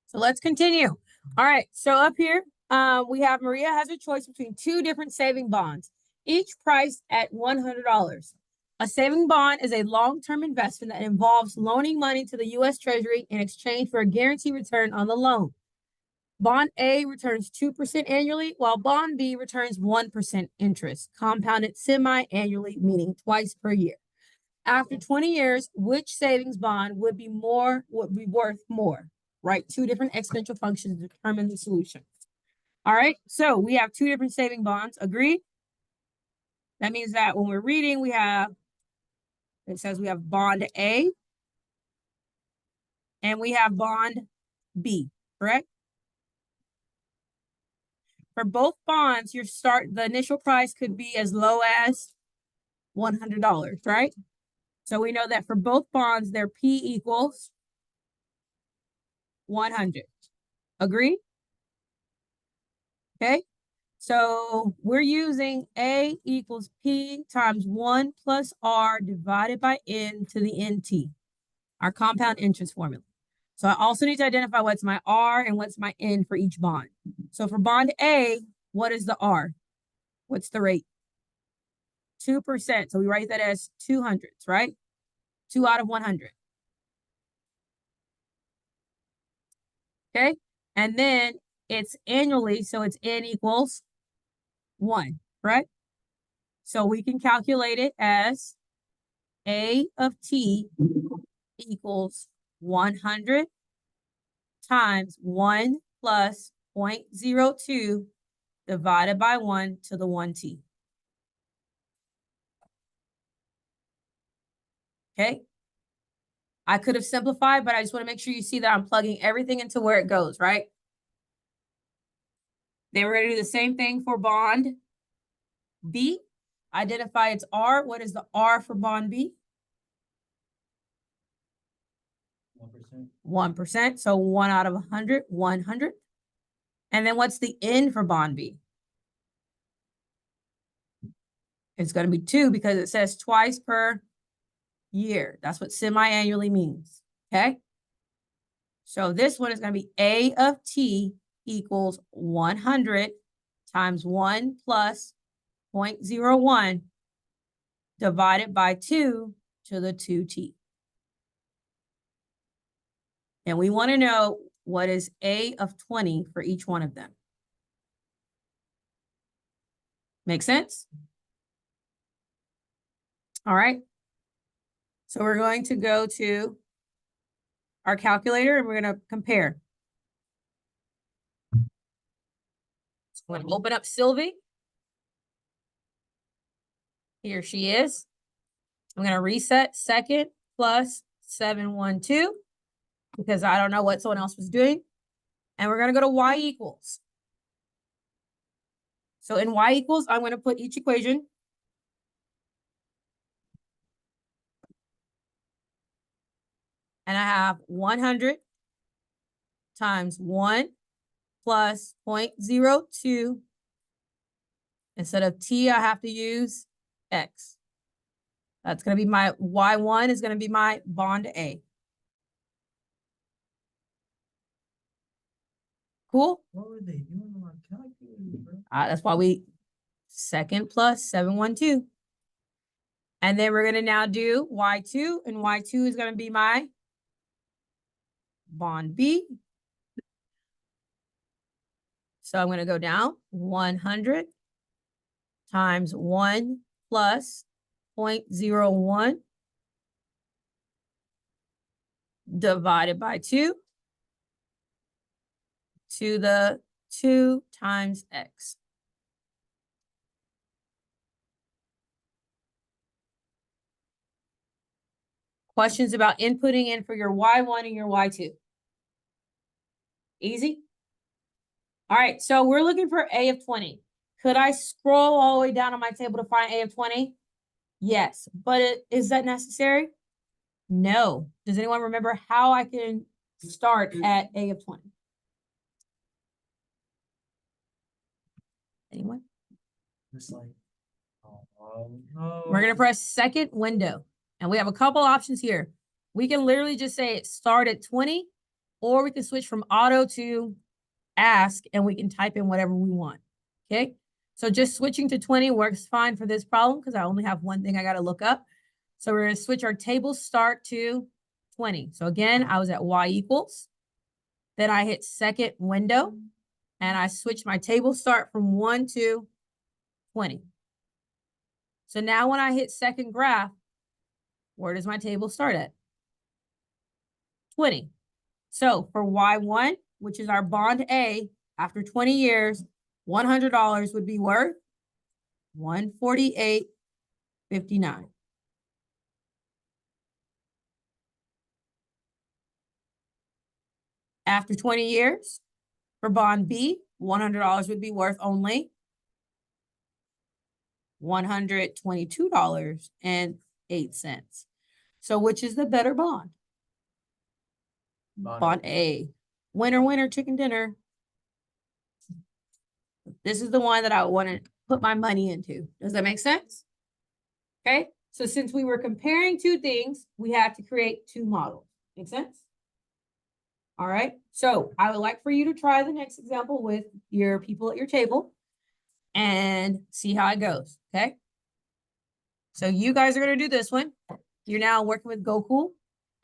So let's continue. All right. So up here, we have Maria has a choice between two different saving bonds, each priced at $100. A saving bond is a long-term investment that involves loaning money to the U.S. Treasury in exchange for a guaranteed return on the loan. Bond A returns 2% annually, while Bond B returns 1% interest, compounded semi-annually, meaning twice per year. After 20 years, which savings bond would be worth more? Right? Two different exponential functions determine the solution. All right, so we have two different saving bonds. Agreed? That means that when we're reading, it says we have bond A and we have bond B, correct? For both bonds, the initial price could be as low as $100, right? So we know that for both bonds, their P equals 100. Agree? Okay. So we're using A equals P times 1 plus R divided by N to the NT, our compound interest formula. So I also need to identify what's my R and what's my N for each bond. So for bond A, what is the R? What's the rate? 2%. So we write that as 200, right? 2 out of 100. Okay. And then it's annually, so it's N equals 1, right? So we can calculate it as A of T equals 100 times 1 plus 0.02 divided by 1 to the 1T. Okay. I could have simplified, but I just want to make sure you see that I'm plugging everything into where it goes, right? Then we're going to do the same thing for bond B. Identify its R. What is the R for bond B? 1%. 1%. So 1 out of 100, 100. And then what's the N for bond B? It's going to be 2 because it says twice per year. That's what semi-annually means. Okay. So this one is going to be A of T equals 100 times 1 plus 0.01 divided by 2 to the 2T. And we want to know what is A of 20 for each one of them. Make sense? All right. So we're going to go to our calculator and we're going to compare. So I'm going to open up Sylvie. Here she is. I'm going to reset second plus 712 because I don't know what someone else was doing. And we're going to go to y equals. So in y equals, I'm going to put each equation. And I have 100 times 1 plus 0.02. Instead of t, I have to use x. That's going to be my y1 is going to be my bond A. Cool? What were they doing on our calculator, bro? That's why we second plus 712. And then we're going to now do y2, and y2 is going to be my bond B. So I'm going to go down 100 times 1 plus 0.01 divided by 2 to the 2 times x. Questions about inputting in for your y1 and your y2? Easy? All right, so we're looking for A of 20. Could I scroll all the way down on my table to find A of 20? Yes, but is that necessary? No. Does anyone remember how I can start at A of 20? Anyone? It's like, no. We're going to press second window. And we have a couple options here. We can literally just say start at 20, or we can switch from auto to ask, and we can type in whatever we want. Okay. So just switching to 20 works fine for this problem because I only have one thing I got to look up. So we're going to switch our table start to 20. So again, I was at y equals. Then I hit second window and I switched my table start from 1 to 20. So now when I hit second graph, where does my table start at? 20. So for Y1, which is our bond A, after 20 years, $100 would be worth $148.59. After 20 years, for bond B, $100 would be worth only $122.08. So which is the better bond? Bond A. Winner, winner, chicken dinner. This is the one that I want to put my money into. Does that make sense? Okay. So since we were comparing two things, we had to create two models. Make sense? All right. So I would like for you to try the next example with your people at your table and see how it goes. Okay. So you guys are going to do this one. You're now working with Goku,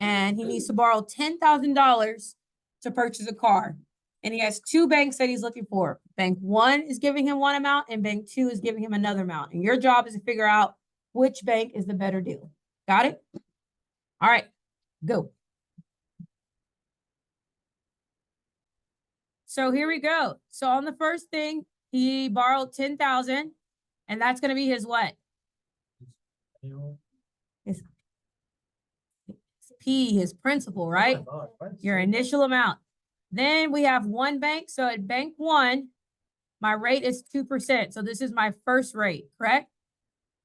and he needs to borrow $10,000 to purchase a car. And he has two banks that he's looking for. Bank one is giving him one amount, and bank two is giving him another amount. And your job is to figure out which bank is the better deal. Got it? All right, go. So here we go. So on the first thing, he borrowed 10,000, and that's going to be his what? His P, his principal, right? Oh my God, Your initial amount. Then we have one bank. So at bank one, my rate is 2%. So this is my first rate, correct?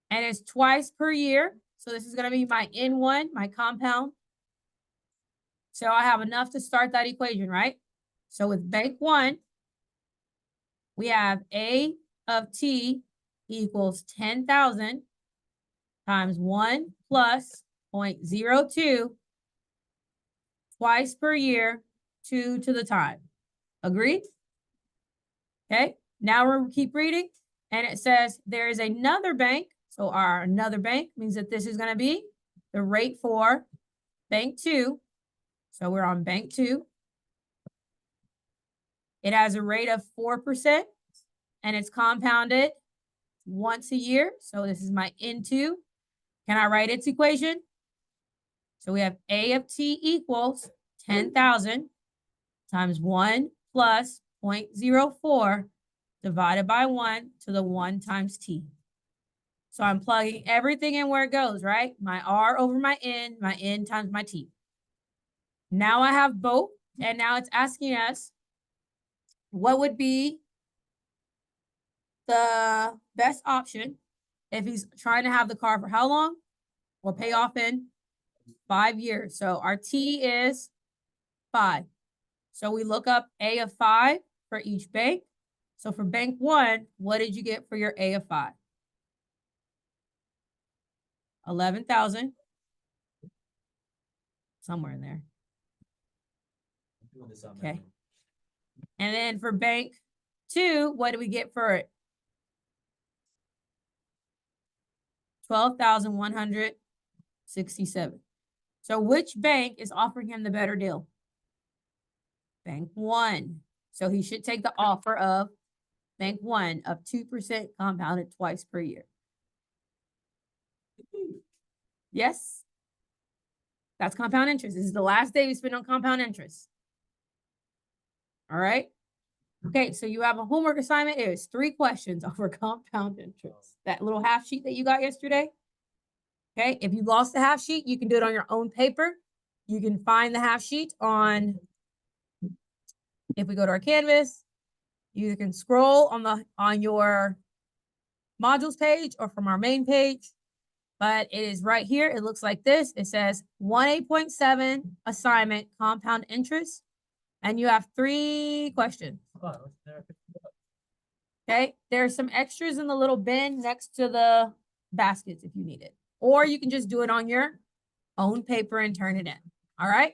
And it's twice per year. So this is going to be my N1, my compound. So I have enough to start that equation, right? So with bank one, we have A of T equals 10,000 times 1 plus 0.02 twice per year, 2 to the time. Agreed? Okay, now we'll keep reading. And it says there is another bank. So our another bank means that this is going to be the rate for bank two. So we're on bank two. It has a rate of 4% and it's compounded once a year. So this is my N2. Can I write its equation? So we have A of T equals 10,000 times 1 plus 0.04 divided by 1 to the 1 times T. So I'm plugging everything in where it goes, right? My R over my N times my T. Now I have both, and now it's asking us what would be the best option if he's trying to have the car for how long? Or pay off in 5 years. So our T is 5. So we look up A of 5 for each bank. So for bank one, what did you get for your A of 5? 11,000. Somewhere in there. Okay. And then for bank two, what do we get for it? 12,167. So which bank is offering him the better deal? Bank one. So he should take the offer of bank one of 2% compounded twice per year. Yes? That's compound interest. This is the last day we spend on compound interest. All right. Okay, so you have a homework assignment. It is 3 questions over compound interest. That little half sheet that you got yesterday. Okay, if you lost the half sheet, you can do it on your own paper. You can find the half sheet on, if we go to our Canvas, you can scroll on your modules page or from our main page. But it is right here. It looks like this. It says 1A.7 assignment compound interest. And you have 3 questions. Okay, there's some extras in the little bin next to the baskets if you need it. Or you can just do it on your own paper and turn it in. All right.